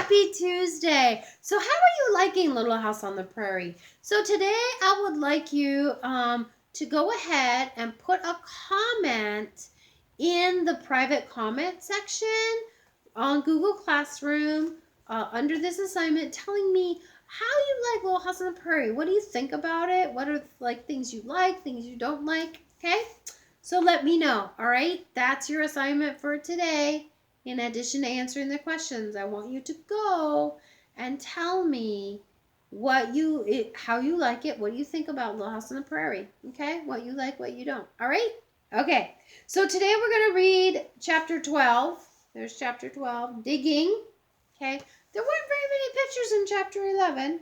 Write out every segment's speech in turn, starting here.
Happy Tuesday. So how are you liking Little House on the Prairie? So today I would like you to go ahead and put a comment in the private comment section on Google Classroom under this assignment telling me how you like Little House on the Prairie. What do you think about it? What are like things you like, things you don't like? Okay? So let me know, all right? That's your assignment for today. In addition to answering the questions, I want you to go and tell me how you like it, what do you think about Little House on the Prairie, okay? What you like, what you don't, all right? Okay, so today we're going to read chapter 12. There's chapter 12, digging, okay? There weren't very many pictures in chapter 11.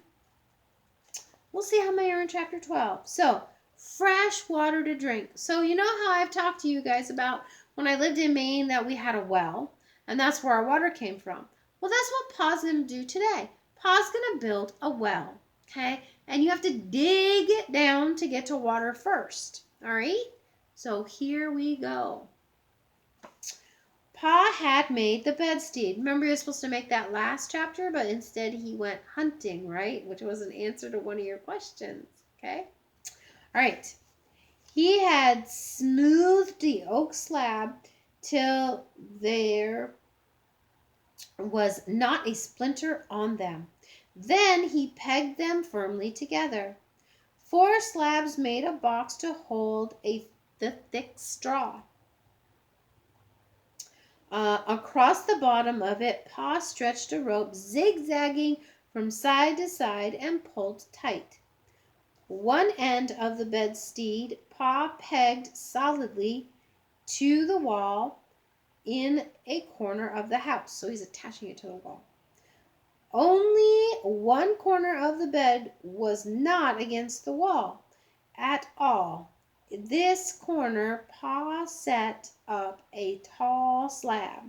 We'll see how many are in chapter 12. So, fresh water to drink. So, you know how I've talked to you guys about when I lived in Maine that we had a well, and that's where our water came from. Well, that's what Pa's going to do today. Pa's going to build a well, okay? And you have to dig it down to get to water first, all right? So, here we go. Pa had made the bedstead. Remember, he was supposed to make that last chapter, but instead he went hunting, right? Which was an answer to one of your questions, okay? All right. He had smoothed the oak slab till there was not a splinter on them. Then he pegged them firmly together. 4 slabs made a box to hold the thick straw. Across the bottom of it, Pa stretched a rope zigzagging from side to side and pulled tight. One end of the bedstead Pa pegged solidly to the wall in a corner of the house. So he's attaching it to the wall. Only one corner of the bed was not against the wall at all. This corner, Pa set up a tall slab.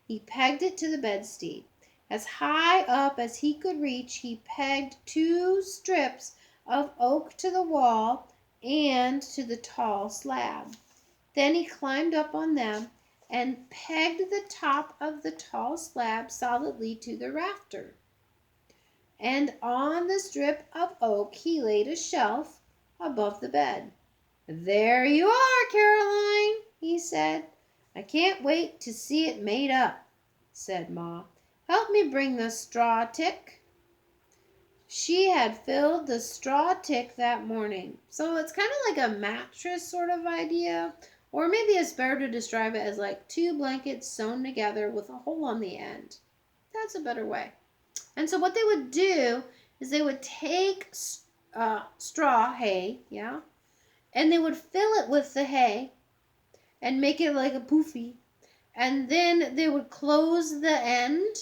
He pegged it to the bedstead. As high up as he could reach, he pegged 2 strips of oak to the wall and to the tall slab. Then he climbed up on them and pegged the top of the tall slab solidly to the rafter. And on the strip of oak he laid a shelf above the bed. "There you are, Caroline," he said. "I can't wait to see it made up," said Ma. "Help me bring the straw tick." She had filled the straw tick that morning. So it's kind of like a mattress sort of idea. Or maybe it's better to describe it as like 2 blankets sewn together with a hole on the end. That's a better way. And so what they would do is they would take straw hay, yeah, and they would fill it with the hay and make it like a poofy. And then they would close the end,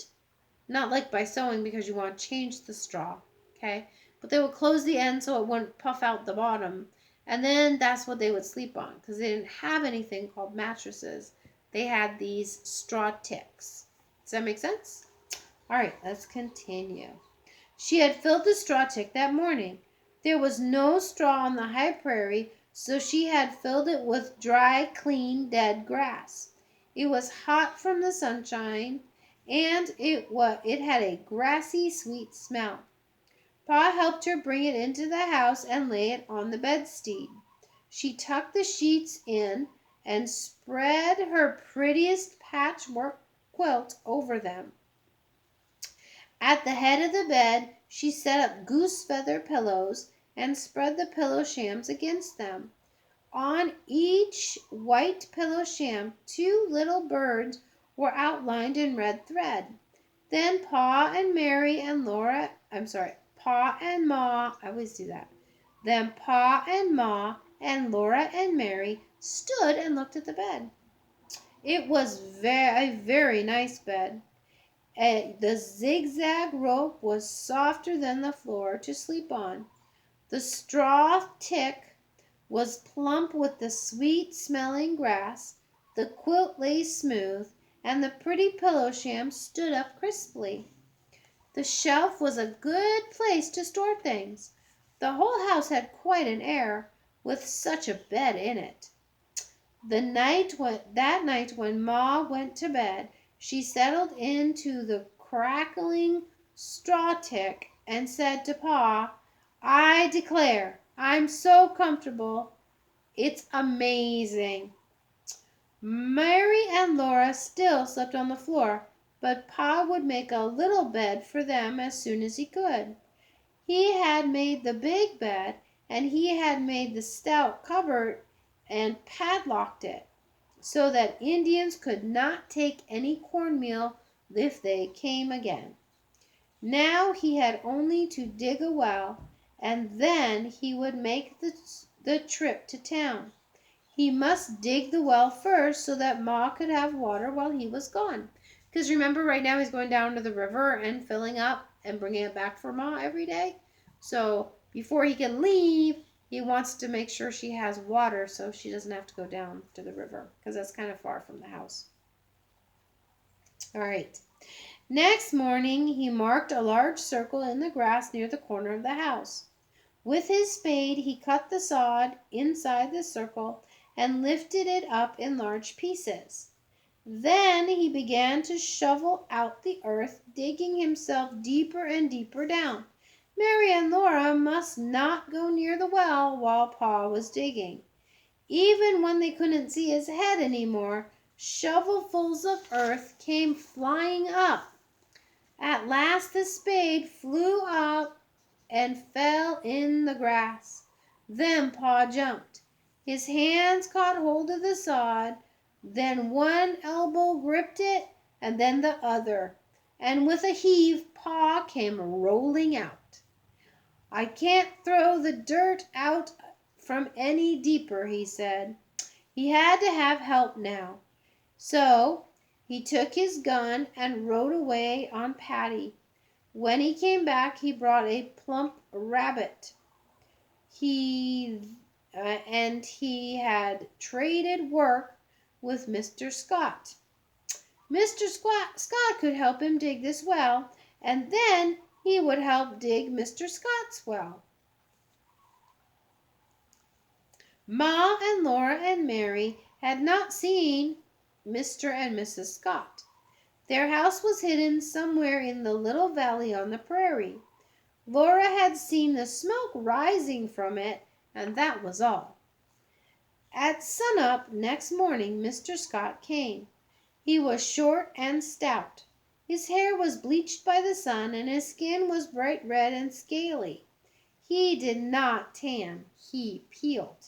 not like by sewing because you want to change the straw, okay? But they would close the end so it wouldn't puff out the bottom. And then that's what they would sleep on because they didn't have anything called mattresses. They had these straw ticks. Does that make sense? All right, let's continue. She had filled the straw tick that morning. There was no straw on the high prairie, so she had filled it with dry, clean, dead grass. It was hot from the sunshine, and it had a grassy, sweet smell. Pa helped her bring it into the house and lay it on the bedstead. She tucked the sheets in and spread her prettiest patchwork quilt over them. At the head of the bed, she set up goose feather pillows and spread the pillow shams against them. On each white pillow sham, 2 little birds were outlined in red thread. Then Pa and Ma, I always do that. Then Pa and Ma and Laura and Mary stood and looked at the bed. It was a very nice bed. The zigzag rope was softer than the floor to sleep on. The straw tick was plump with the sweet-smelling grass, the quilt lay smooth, and the pretty pillow sham stood up crisply. The shelf was a good place to store things. The whole house had quite an air, with such a bed in it. That night when Ma went to bed, she settled into the crackling straw tick and said to Pa, "I declare, I'm so comfortable. It's amazing." Mary and Laura still slept on the floor, but Pa would make a little bed for them as soon as he could. He had made the big bed, and he had made the stout cupboard and padlocked it, so that Indians could not take any cornmeal if they came again. Now he had only to dig a well, and then he would make the trip to town. He must dig the well first so that Ma could have water while he was gone. Because remember, right now he's going down to the river and filling up and bringing it back for Ma every day. So before he can leave, he wants to make sure she has water so she doesn't have to go down to the river because that's kind of far from the house. All right. Next morning, he marked a large circle in the grass near the corner of the house. With his spade, he cut the sod inside the circle and lifted it up in large pieces. Then he began to shovel out the earth, digging himself deeper and deeper down. Mary and Laura must not go near the well while Pa was digging. Even when they couldn't see his head any more, shovelfuls of earth came flying up. At last the spade flew up and fell in the grass. Then Pa jumped. His hands caught hold of the sod, then one elbow gripped it, and then the other, and with a heave Pa came rolling out. "I can't throw the dirt out from any deeper," he said. He had to have help now. So he took his gun and rode away on Patty. When he came back, he brought a plump rabbit. And he had traded work with Mr. Scott. Mr. Scott could help him dig this well, and then he would help dig Mr. Scott's well. Ma and Laura and Mary had not seen Mr. and Mrs. Scott. Their house was hidden somewhere in the little valley on the prairie. Laura had seen the smoke rising from it, and that was all. At sunup next morning Mr. Scott came. He was short and stout. His hair was bleached by the sun, and his skin was bright red and scaly. He did not tan, he peeled.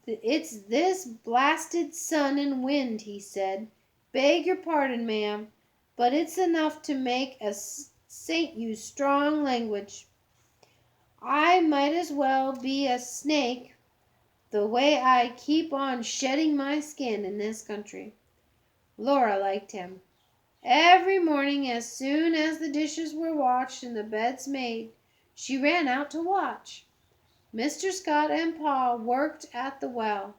"It's this blasted sun and wind," he said. "Beg your pardon, ma'am, but it's enough to make a saint use strong language. I might as well be a snake the way I keep on shedding my skin in this country." Laura liked him. Every morning, as soon as the dishes were washed and the beds made, she ran out to watch. Mr. Scott and Pa worked at the well.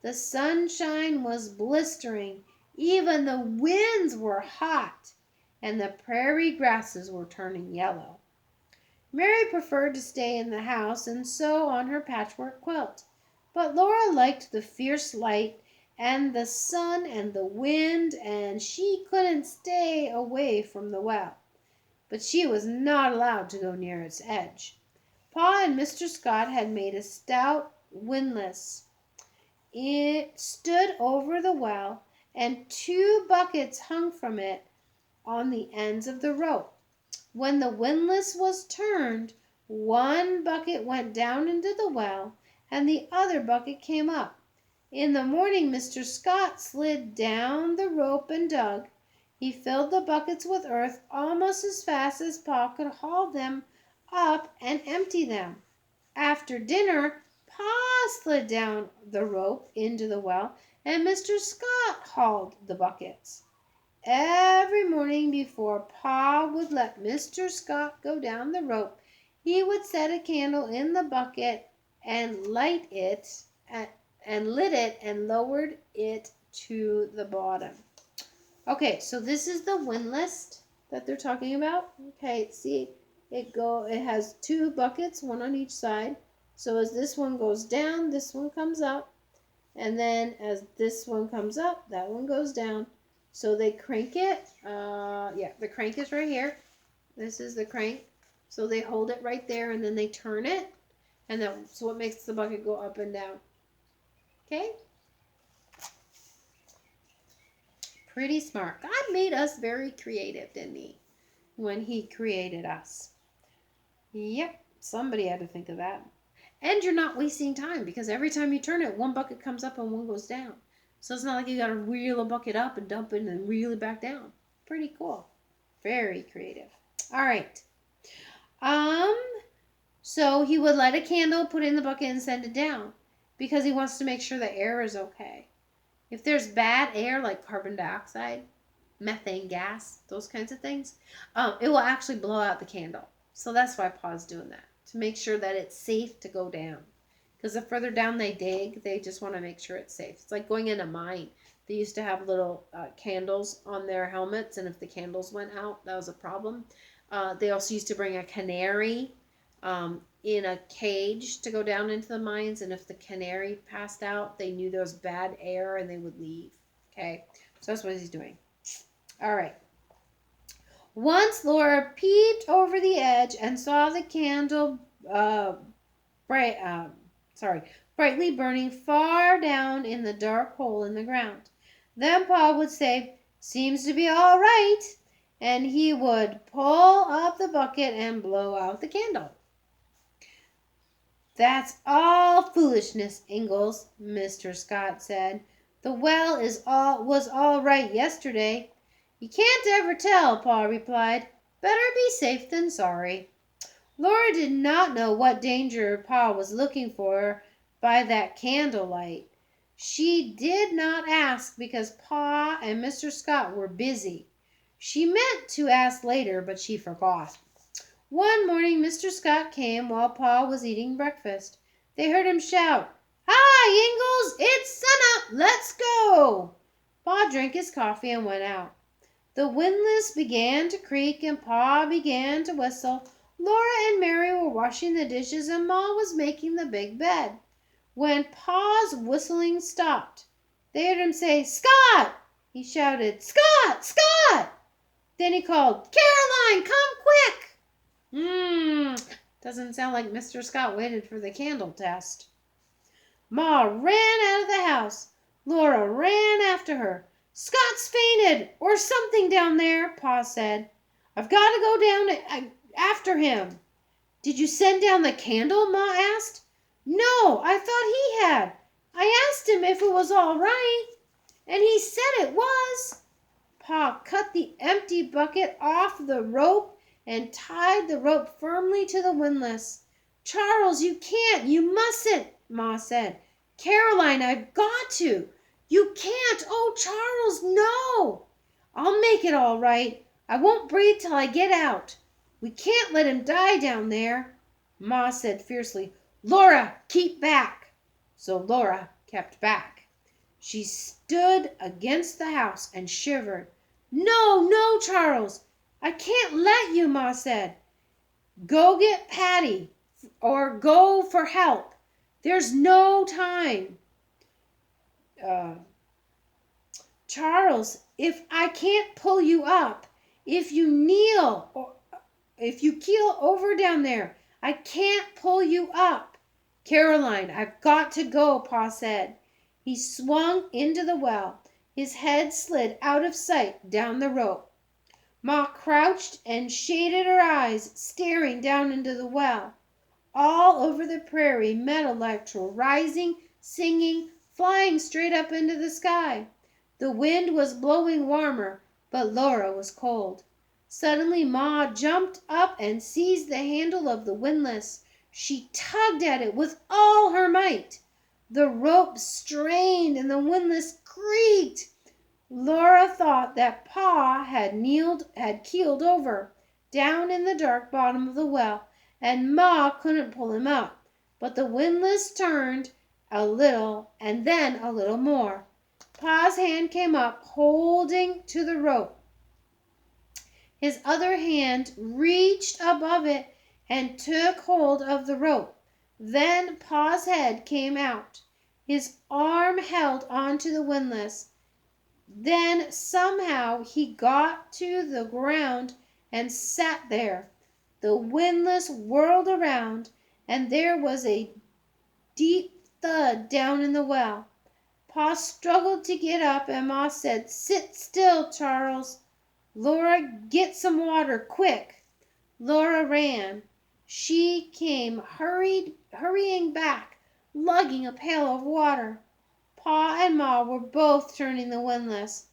The sunshine was blistering, even the winds were hot, and the prairie grasses were turning yellow. Mary preferred to stay in the house and sew on her patchwork quilt, but Laura liked the fierce light and the sun and the wind, and she couldn't stay away from the well, but she was not allowed to go near its edge. Pa and Mr. Scott had made a stout windlass. It stood over the well, and 2 buckets hung from it on the ends of the rope. When the windlass was turned, 1 bucket went down into the well, and the other bucket came up. In the morning Mr. Scott slid down the rope and dug. He filled the buckets with earth almost as fast as Pa could haul them up and empty them. After dinner, Pa slid down the rope into the well, and Mr. Scott hauled the buckets. Every morning before Pa would let Mr. Scott go down the rope, he would set a candle in the bucket and lit it and lowered it to the bottom. Okay, so this is the windlass that they're talking about. Okay, see, it has 2 buckets, one on each side. So as this one goes down, this one comes up, and then as this one comes up, that one goes down. So they crank it. Yeah, the crank is right here. This is the crank. So they hold it right there and then they turn it. And that's what makes the bucket go up and down. Okay? Pretty smart. God made us very creative, didn't he? When he created us. Yep, somebody had to think of that. And you're not wasting time because every time you turn it, one bucket comes up and one goes down. So it's not like you got to reel a bucket up and dump it and reel it back down. Pretty cool. Very creative. All right. So he would light a candle, put it in the bucket, and send it down because he wants to make sure the air is okay. If there's bad air like carbon dioxide, methane gas, those kinds of things, it will actually blow out the candle. So that's why Pa's doing that, to make sure that it's safe to go down. Because the further down they dig, they just want to make sure it's safe. It's like going in a mine. They used to have little candles on their helmets, and if the candles went out, that was a problem. They also used to bring a canary in a cage to go down into the mines, and if the canary passed out, they knew there was bad air and they would leave. Okay, so that's what he's doing. All right. Once Laura peeped over the edge and saw the candle brightly burning far down in the dark hole in the ground. Then Pa would say, "Seems to be all right," and he would pull up the bucket and blow out the candle. "That's all foolishness, Ingalls," Mr. Scott said. "The well was all right yesterday." "You can't ever tell," Pa replied. "Better be safe than sorry." Laura did not know what danger Pa was looking for by that candlelight. She did not ask because Pa and Mr. Scott were busy. She meant to ask later, but she forgot. One morning Mr. Scott came while Pa was eating breakfast. They heard him shout, "Hi, Ingalls! It's sunup! Let's go!" Pa drank his coffee and went out. The windlass began to creak and Pa began to whistle. Laura and Mary were washing the dishes and Ma was making the big bed. When Pa's whistling stopped, they heard him say, "Scott!" He shouted, "Scott! Scott!" Then he called, "Caroline, come quick!" Doesn't sound like Mr. Scott waited for the candle test. Ma ran out of the house. Laura ran after her. "Scott's fainted, or something down there," Pa said. "I've got to go down after him." "Did you send down the candle?" Ma asked. "No, I thought he had. I asked him if it was all right, and he said it was." Pa cut the empty bucket off the rope and tied the rope firmly to the windlass. "Charles, you can't, you mustn't," Ma said. "Caroline, I've got to." "You can't. Oh, Charles, no." "I'll make it all right. I won't breathe till I get out. We can't let him die down there." Ma said fiercely, "Laura, keep back." So Laura kept back. She stood against the house and shivered. "No, no, Charles, I can't let you," Ma said. "Go get Patty, or go for help. There's no time." "Charles, if I can't pull you up, if you kneel, or if you keel over down there, I can't pull you up." "Caroline, I've got to go," Pa said. He swung into the well. His head slid out of sight down the rope. Ma crouched and shaded her eyes, staring down into the well. All over the prairie meadowlarks were rising, singing, flying straight up into the sky. The wind was blowing warmer, but Laura was cold. Suddenly Ma jumped up and seized the handle of the windlass. She tugged at it with all her might. The rope strained and the windlass creaked. Laura thought that Pa had keeled over, down in the dark bottom of the well, and Ma couldn't pull him up. But the windlass turned a little and then a little more. Pa's hand came up, holding to the rope. His other hand reached above it and took hold of the rope. Then Pa's head came out. His arm held on to the windlass. Then somehow he got to the ground and sat there. The windlass whirled around, and there was a deep thud down in the well. Pa struggled to get up, and Ma said, "Sit still, Charles. Laura, get some water, quick." Laura ran. She came hurrying back, lugging a pail of water. Pa and Ma were both turning the windlass.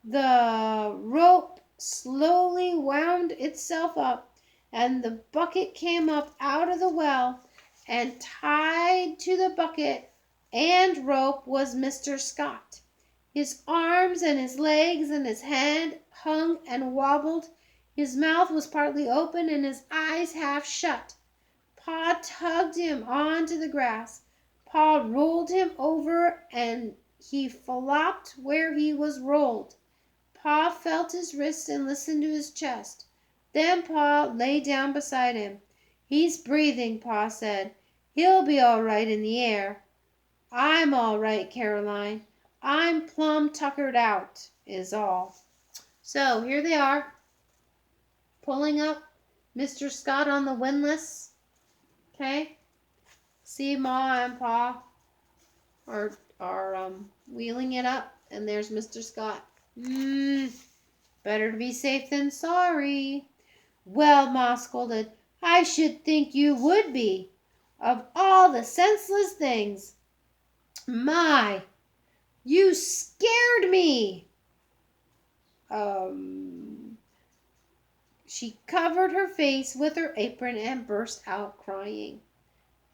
The rope slowly wound itself up, and the bucket came up out of the well, and tied to the bucket and rope was Mr. Scott. His arms and his legs and his head hung and wobbled. His mouth was partly open and his eyes half shut. Pa tugged him on to the grass. Pa rolled him over and he flopped where he was rolled. Pa felt his wrist and listened to his chest. Then Pa lay down beside him. "He's breathing," Pa said. "He'll be all right in the air." "I'm all right, Caroline. I'm plumb tuckered out, is all." So here they are, pulling up Mr. Scott on the windlass. Okay? See, Ma and Pa are wheeling it up, and there's Mr. Scott. Better to be safe than sorry. "Well," Ma scolded, "I should think you would be. Of all the senseless things! My, you scared me!" She covered her face with her apron and burst out crying.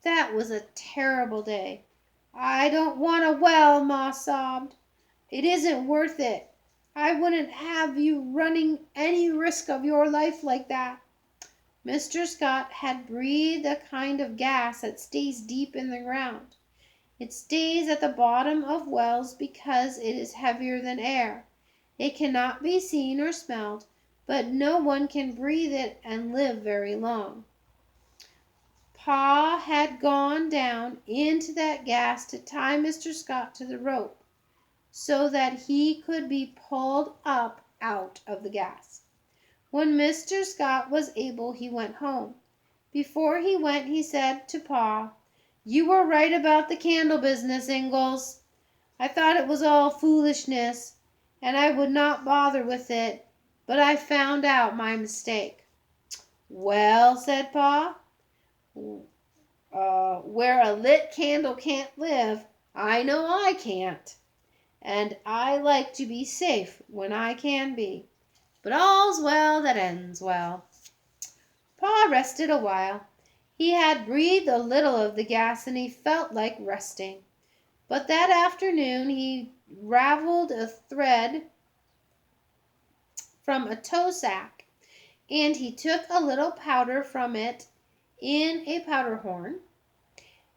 That was a terrible day. "I don't want a well," Ma sobbed. "It isn't worth it. I wouldn't have you running any risk of your life like that." Mr. Scott had breathed a kind of gas that stays deep in the ground. It stays at the bottom of wells because it is heavier than air. It cannot be seen or smelled, but no one can breathe it and live very long. Pa had gone down into that gas to tie Mr. Scott to the rope, so that he could be pulled up out of the gas. When Mr. Scott was able, he went home. Before he went, he said to Pa, "You were right about the candle business, Ingalls. I thought it was all foolishness, and I would not bother with it, but I found out my mistake." "Well," said Pa, "where a lit candle can't live, I know I can't. And I like to be safe when I can be. But all's well that ends well." Pa rested a while. He had breathed a little of the gas and he felt like resting. But that afternoon he ravelled a thread from a tow sack, and he took a little powder from it in a powder horn.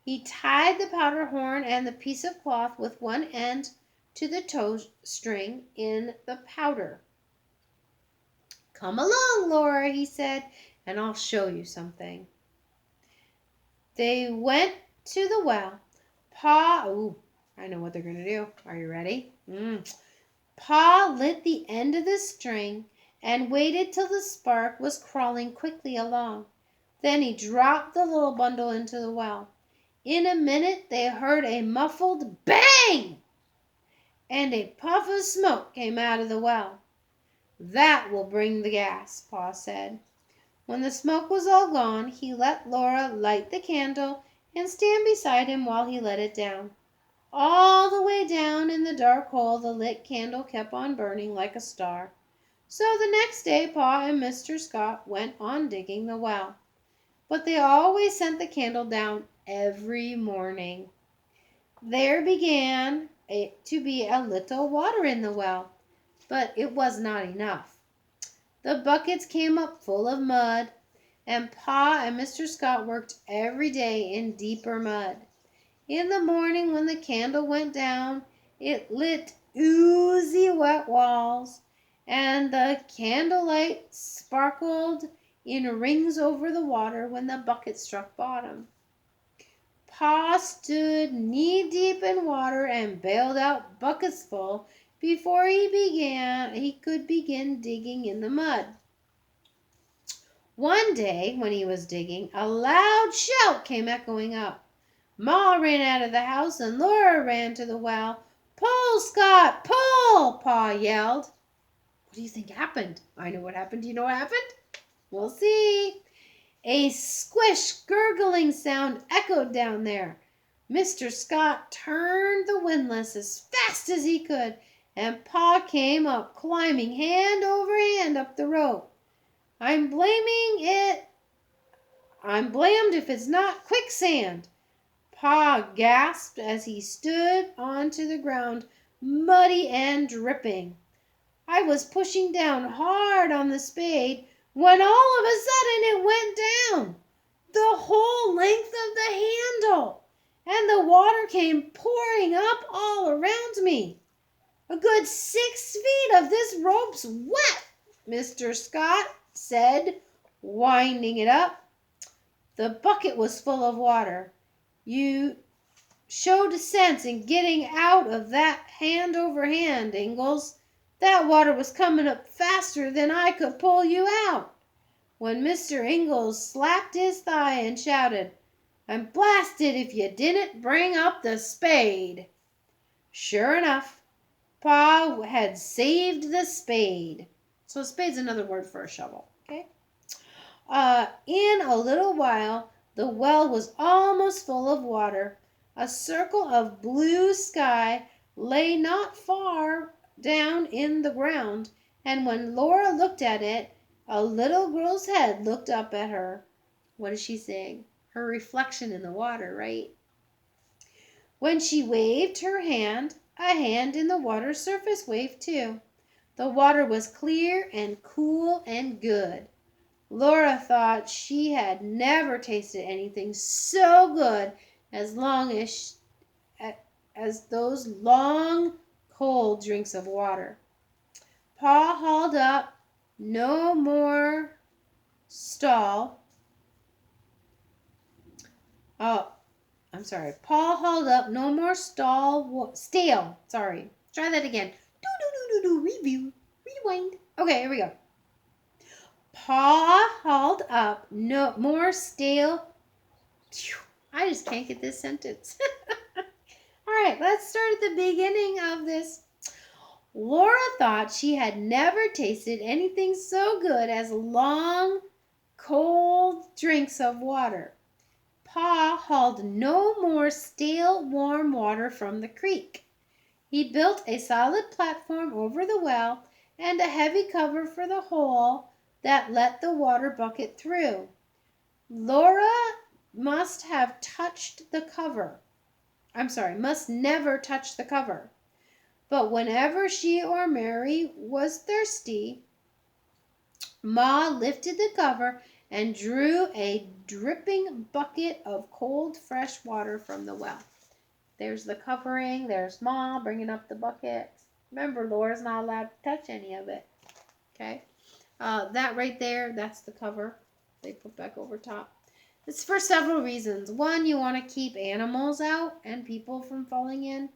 He tied the powder horn and the piece of cloth with one end to the tow string in the powder. "Come along, Laura," he said, "and I'll show you something." They went to the well. I know what they're going to do. Are you ready? Pa lit the end of the string and waited till the spark was crawling quickly along. Then he dropped the little bundle into the well. In a minute they heard a muffled bang, and a puff of smoke came out of the well. "That will bring the gas," Pa said. When the smoke was all gone, he let Laura light the candle and stand beside him while he let it down. All the way down in the dark hole the lit candle kept on burning like a star. So the next day Pa and Mr. Scott went on digging the well. But they always sent the candle down every morning. There began to be a little water in the well, but it was not enough. The buckets came up full of mud, and Pa and Mr. Scott worked every day in deeper mud. In the morning when the candle went down, it lit oozy wet walls, and the candlelight sparkled in rings over the water when the bucket struck bottom. Pa stood knee deep in water and bailed out buckets full before he could begin digging in the mud. One day, when he was digging, a loud shout came echoing up. Ma ran out of the house and Laura ran to the well. "Pull, Scott, pull!" Pa yelled. What do you think happened? I know what happened. Do you know what happened? We'll see. A squish, gurgling sound echoed down there. Mr. Scott turned the windlass as fast as he could, and Pa came up, climbing hand over hand up the rope. I'm blamed if it's not quicksand," Pa gasped as he stood onto the ground, muddy and dripping. "I was pushing down hard on the spade when all of a sudden it went down the whole length of the handle, and the water came pouring up all around me. A good 6 feet of this rope's wet," Mr. Scott said, winding it up. "The bucket was full of water. You showed sense in getting out of that hand over hand, Ingalls. That water was coming up faster than I could pull you out," when Mr. Ingalls slapped his thigh and shouted, "I'm blasted if you didn't bring up the spade." Sure enough, Pa had saved the spade. So a spade's another word for a shovel, okay? In a little while, the well was almost full of water. A circle of blue sky lay not far down in the ground, and when Laura looked at it, a little girl's head looked up at her. What is she saying? Her reflection in the water, right? When she waved her hand, a hand in the water surface waved too. The water was clear and cool and good. Laura thought she had never tasted anything so good as those long, cold drinks of water. Pa hauled up no more stall. Pa hauled up no more stale. Sorry. Try that again. Review. Rewind. Okay, here we go. Pa hauled up no more stale. I just can't get this sentence. All right, let's start at the beginning of this. Laura thought she had never tasted anything so good as long, cold drinks of water. Pa hauled no more stale, warm water from the creek. He built a solid platform over the well and a heavy cover for the hole that let the water bucket through. Laura must never touch the cover. But whenever she or Mary was thirsty, Ma lifted the cover and drew a dripping bucket of cold, fresh water from the well. There's the covering. There's Ma bringing up the bucket. Remember, Laura's not allowed to touch any of it. Okay? That right there, that's the cover they put back over top. It's for several reasons. One, you want to keep animals out and people from falling in.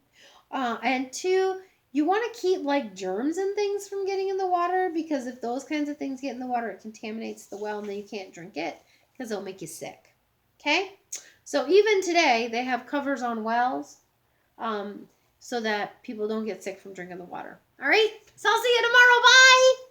And two, you want to keep like germs and things from getting in the water, because if those kinds of things get in the water, it contaminates the well and then you can't drink it because it'll make you sick. Okay? So even today, they have covers on wells so that people don't get sick from drinking the water. All right? So I'll see you tomorrow. Bye!